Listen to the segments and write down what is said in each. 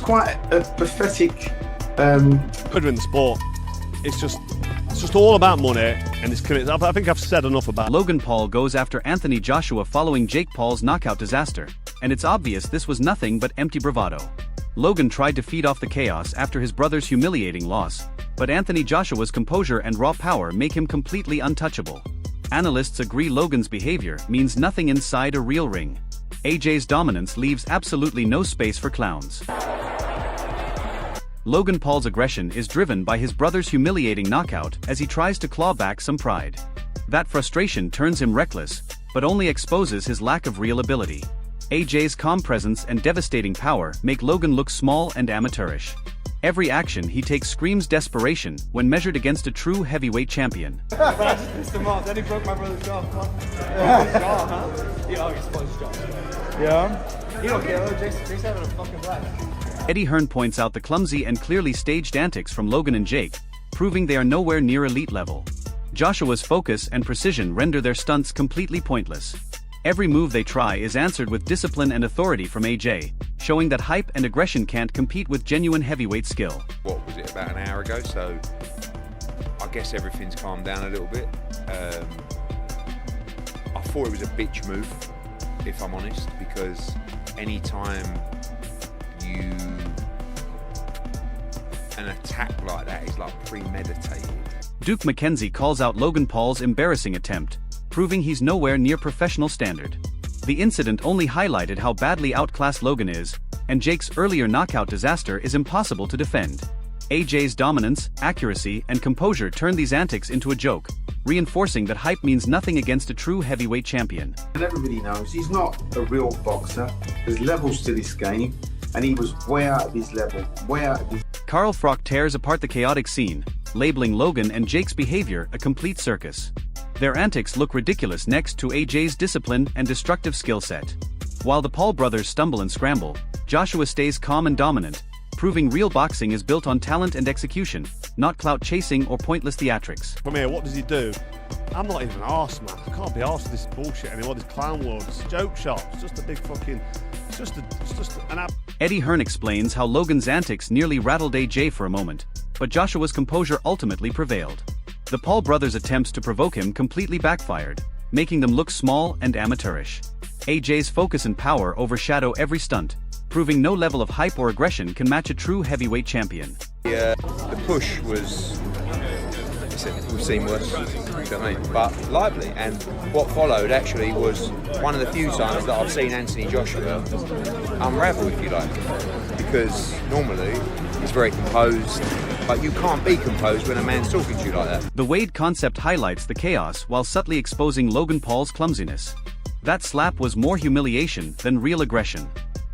quite a pathetic. Put in the sport. It's just all about money, and it's. I think I've said enough about. Logan Paul goes after Anthony Joshua following Jake Paul's knockout disaster, and it's obvious this was nothing but empty bravado. Logan tried to feed off the chaos after his brother's humiliating loss, but Anthony Joshua's composure and raw power make him completely untouchable. Analysts agree Logan's behavior means nothing inside a real ring. AJ's dominance leaves absolutely no space for clowns. Logan Paul's aggression is driven by his brother's humiliating knockout as he tries to claw back some pride. That frustration turns him reckless, but only exposes his lack of real ability. AJ's calm presence and devastating power make Logan look small and amateurish. Every action he takes screams desperation when measured against a true heavyweight champion. I just pissed him off, then he broke my brother's jaw. He always spun his jaw. Yeah? He don't care, Jake's having a fucking blast. Eddie Hearn points out the clumsy and clearly staged antics from Logan and Jake, proving they are nowhere near elite level. Joshua's focus and precision render their stunts completely pointless. Every move they try is answered with discipline and authority from AJ, showing that hype and aggression can't compete with genuine heavyweight skill. What was it, about an hour ago? So I guess everything's calmed down a little bit. I thought it was a bitch move, if I'm honest, because anytime an attack like that is like premeditated. Duke McKenzie calls out Logan Paul's embarrassing attempt, proving he's nowhere near professional standard. The incident only highlighted how badly outclassed Logan is, and Jake's earlier knockout disaster is impossible to defend. AJ's dominance, accuracy, and composure turn these antics into a joke, reinforcing that hype means nothing against a true heavyweight champion. And everybody knows he's not a real boxer. There's levels to this game, and he was way out of his level, way out of his... Carl Froch tears apart the chaotic scene, labeling Logan and Jake's behavior a complete circus. Their antics look ridiculous next to AJ's discipline and destructive skill set. While the Paul brothers stumble and scramble, Joshua stays calm and dominant, proving real boxing is built on talent and execution, not clout chasing or pointless theatrics. From here, what does he do? I'm not even an arse, man. I can't be arsed with this bullshit anymore, this clown world. It's a joke shop. It's just a big fucking... It's just an app. Eddie Hearn explains how Logan's antics nearly rattled AJ for a moment, but Joshua's composure ultimately prevailed. The Paul brothers' attempts to provoke him completely backfired, making them look small and amateurish. AJ's focus and power overshadow every stunt, proving no level of hype or aggression can match a true heavyweight champion. The push was, we've seen worse, you know what I mean? But lively, and what followed actually was one of the few times that I've seen Anthony Joshua unravel, if you like, because normally he's very composed, but you can't be composed when a man's talking to you like that. The Wade concept highlights the chaos while subtly exposing Logan Paul's clumsiness. That slap was more humiliation than real aggression.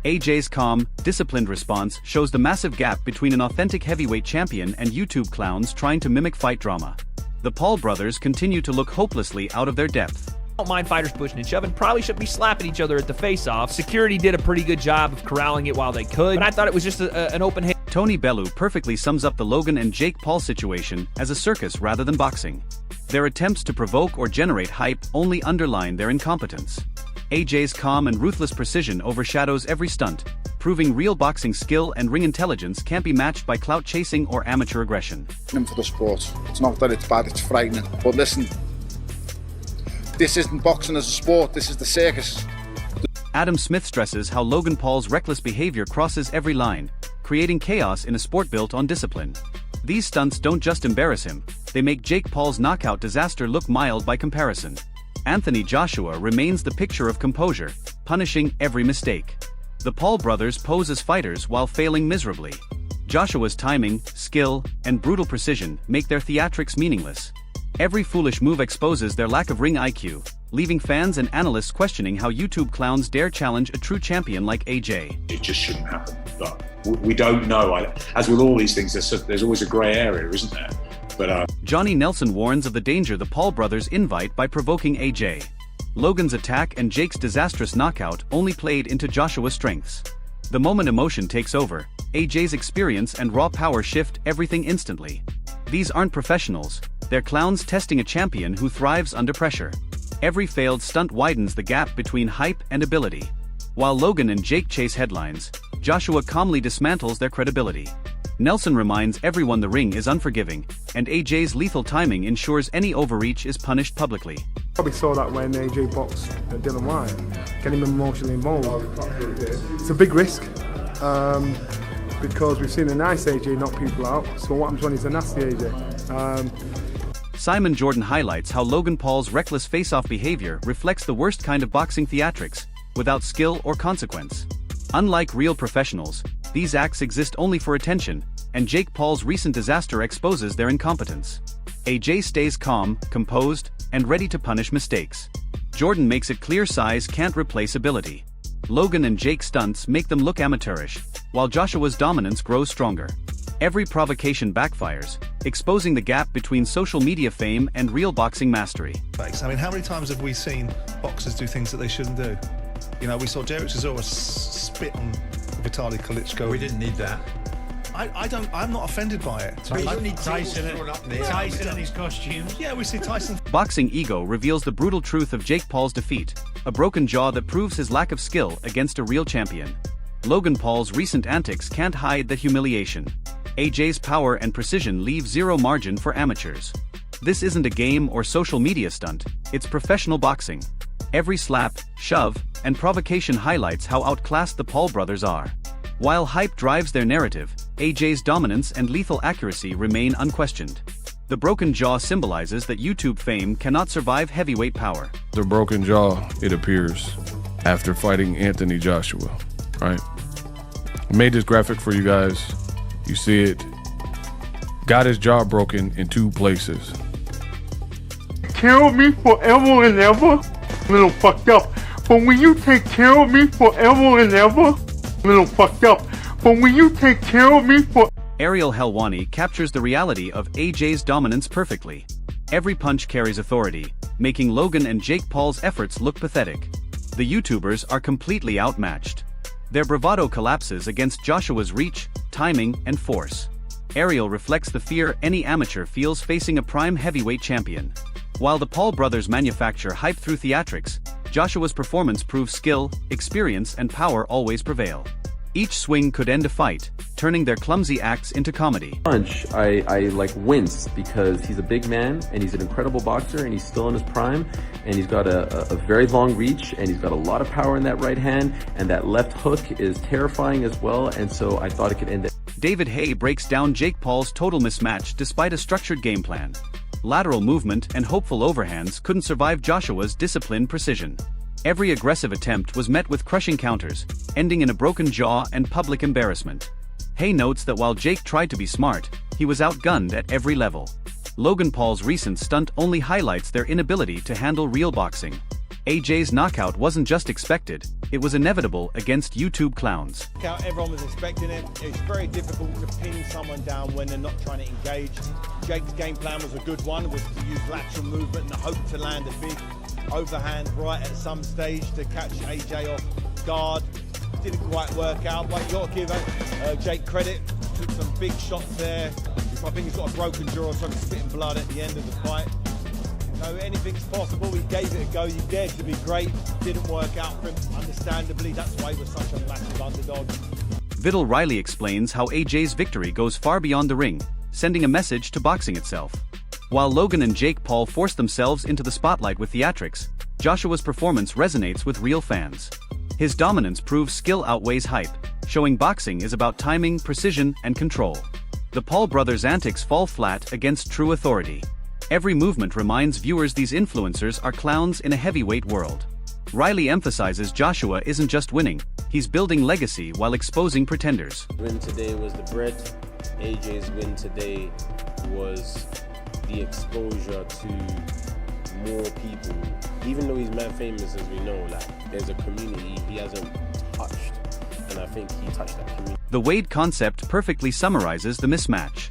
AJ's calm, disciplined response shows the massive gap between an authentic heavyweight champion and YouTube clowns trying to mimic fight drama. The Paul brothers continue to look hopelessly out of their depth. Don't mind fighters pushing and shoving, probably shouldn't be slapping each other at the face-off. Security did a pretty good job of corralling it while they could, but I thought it was just an open hand. Tony Bellew perfectly sums up the Logan and Jake Paul situation as a circus rather than boxing. Their attempts to provoke or generate hype only underline their incompetence. AJ's calm and ruthless precision overshadows every stunt, proving real boxing skill and ring intelligence can't be matched by clout chasing or amateur aggression. For the sport. It's not that it's bad, it's frightening. But listen, this isn't boxing as a sport, this is the circus. Adam Smith stresses how Logan Paul's reckless behavior crosses every line, creating chaos in a sport built on discipline. These stunts don't just embarrass him, they make Jake Paul's knockout disaster look mild by comparison. Anthony Joshua remains the picture of composure, punishing every mistake. The Paul brothers pose as fighters while failing miserably. Joshua's timing, skill, and brutal precision make their theatrics meaningless. Every foolish move exposes their lack of ring IQ, leaving fans and analysts questioning how YouTube clowns dare challenge a true champion like AJ. It just shouldn't happen, but we don't know. As with all these things, there's always a grey area, isn't there? But Johnny Nelson warns of the danger the Paul brothers invite by provoking AJ. Logan's attack and Jake's disastrous knockout only played into Joshua's strengths. The moment emotion takes over, AJ's experience and raw power shift everything instantly. These aren't professionals, they're clowns testing a champion who thrives under pressure. Every failed stunt widens the gap between hype and ability. While Logan and Jake chase headlines, Joshua calmly dismantles their credibility. Nelson reminds everyone the ring is unforgiving, and AJ's lethal timing ensures any overreach is punished publicly. Probably saw that when AJ boxed Dylan White, getting him emotionally involved. It's a big risk, because we've seen a nice AJ knock people out, so what happens when he's a nasty AJ? Simon Jordan highlights how Logan Paul's reckless face-off behavior reflects the worst kind of boxing theatrics, without skill or consequence. Unlike real professionals, these acts exist only for attention, and JakePaul's recent disaster exposes their incompetence. AJ stays calm, composed, and ready to punish mistakes. Jordan makes it clear size can't replace ability. Logan and Jake's stunts make them look amateurish, while Joshua's dominance grows stronger. Every provocation backfires, exposing the gap between social media fame and real boxing mastery. I mean, how many times have we seen boxers do things that they shouldn't do? You know, we saw Derek Chisora spit on Vitaly Klitschko. We didn't need that. I'm not offended by it. We don't need Tyson and his costumes. Yeah, we see Tyson. Boxing ego reveals the brutal truth of Jake Paul's defeat, a broken jaw that proves his lack of skill against a real champion. Logan Paul's recent antics can't hide the humiliation. AJ's power and precision leave zero margin for amateurs. This isn't a game or social media stunt, it's professional boxing. Every slap, shove, and provocation highlights how outclassed the Paul brothers are. While hype drives their narrative, AJ's dominance and lethal accuracy remain unquestioned. The broken jaw symbolizes that YouTube fame cannot survive heavyweight power. The broken jaw, it appears, after fighting Anthony Joshua, right? I made this graphic for you guys. You see it. Got his jaw broken in 2 places. Care of me forever and ever? A little fucked up. But when you take care of me forever and ever? A little fucked up. But when you take care of me for... Ariel Helwani captures the reality of AJ's dominance perfectly. Every punch carries authority, making Logan and Jake Paul's efforts look pathetic. The YouTubers are completely outmatched. Their bravado collapses against Joshua's reach, timing, and force. Ariel reflects the fear any amateur feels facing a prime heavyweight champion. While the Paul brothers manufacture hype through theatrics, Joshua's performance proves skill, experience, and power always prevail. Each swing could end a fight, turning their clumsy acts into comedy. Punch, I like wince because he's a big man and he's an incredible boxer and he's still in his prime and he's got a very long reach and he's got a lot of power in that right hand and that left hook is terrifying as well, and so I thought it could end it. David Hay breaks down Jake Paul's total mismatch despite a structured game plan. Lateral movement and hopeful overhands couldn't survive Joshua's disciplined precision. Every aggressive attempt was met with crushing counters, ending in a broken jaw and public embarrassment. Hay notes that while Jake tried to be smart, he was outgunned at every level. Logan Paul's recent stunt only highlights their inability to handle real boxing. AJ's knockout wasn't just expected, it was inevitable against YouTube clowns. Everyone was expecting it. It's very difficult to pin someone down when they're not trying to engage. Jake's game plan was a good one, was to use lateral movement and hope to land a big overhand right at some stage to catch AJ off guard. Didn't quite work out, but you got to give Jake credit. Took some big shots there. I think he's got a broken jaw, so he's spitting blood at the end of the fight. So anything's possible. He gave it a go. He dared to be great. Didn't work out for him, understandably. That's why he was such a massive underdog. Vidal Riley explains how AJ's victory goes far beyond the ring, sending a message to boxing itself. While Logan and Jake Paul force themselves into the spotlight with theatrics, Joshua's performance resonates with real fans. His dominance proves skill outweighs hype, showing boxing is about timing, precision, and control. The Paul brothers' antics fall flat against true authority. Every movement reminds viewers these influencers are clowns in a heavyweight world. Riley emphasizes Joshua isn't just winning, he's building legacy while exposing pretenders. Win today was the bread. AJ's win today was the exposure to more people. Even though he's mad famous, as we know, like there's a community he hasn't touched, and I think he touched that community. The Wade concept perfectly summarizes the mismatch.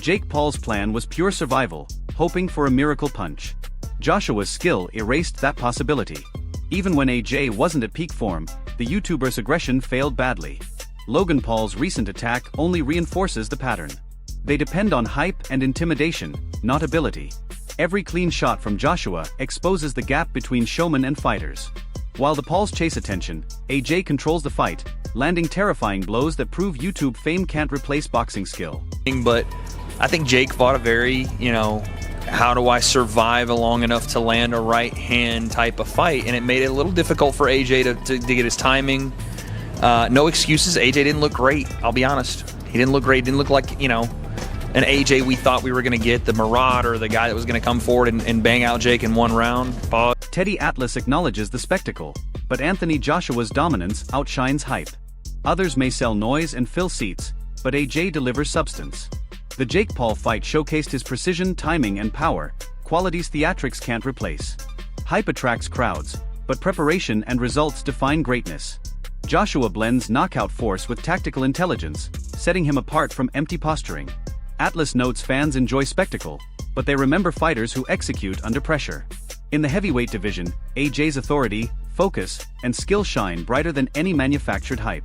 Jake Paul's plan was pure survival, hoping for a miracle punch. Joshua's skill erased that possibility. Even when AJ wasn't at peak form, the YouTuber's aggression failed badly. Logan Paul's recent attack only reinforces the pattern. They depend on hype and intimidation, not ability. Every clean shot from Joshua exposes the gap between showmen and fighters. While the Pauls chase attention, AJ controls the fight, landing terrifying blows that prove YouTube fame can't replace boxing skill. But I think Jake fought a very, how do I survive long enough to land a right hand type of fight, and it made it a little difficult for AJ to get his timing. No excuses. AJ didn't look great, I'll be honest. He didn't look great. Didn't look like, an AJ we thought we were going to get, the marauder, the guy that was going to come forward and bang out Jake in one round. Teddy Atlas acknowledges the spectacle, but Anthony Joshua's dominance outshines hype. Others may sell noise and fill seats, but AJ delivers substance. The Jake Paul fight showcased his precision, timing, and power, qualities theatrics can't replace. Hype attracts crowds, but preparation and results define greatness. Joshua blends knockout force with tactical intelligence, setting him apart from empty posturing. Atlas notes fans enjoy spectacle, but they remember fighters who execute under pressure. In the heavyweight division, AJ's authority, focus, and skill shine brighter than any manufactured hype.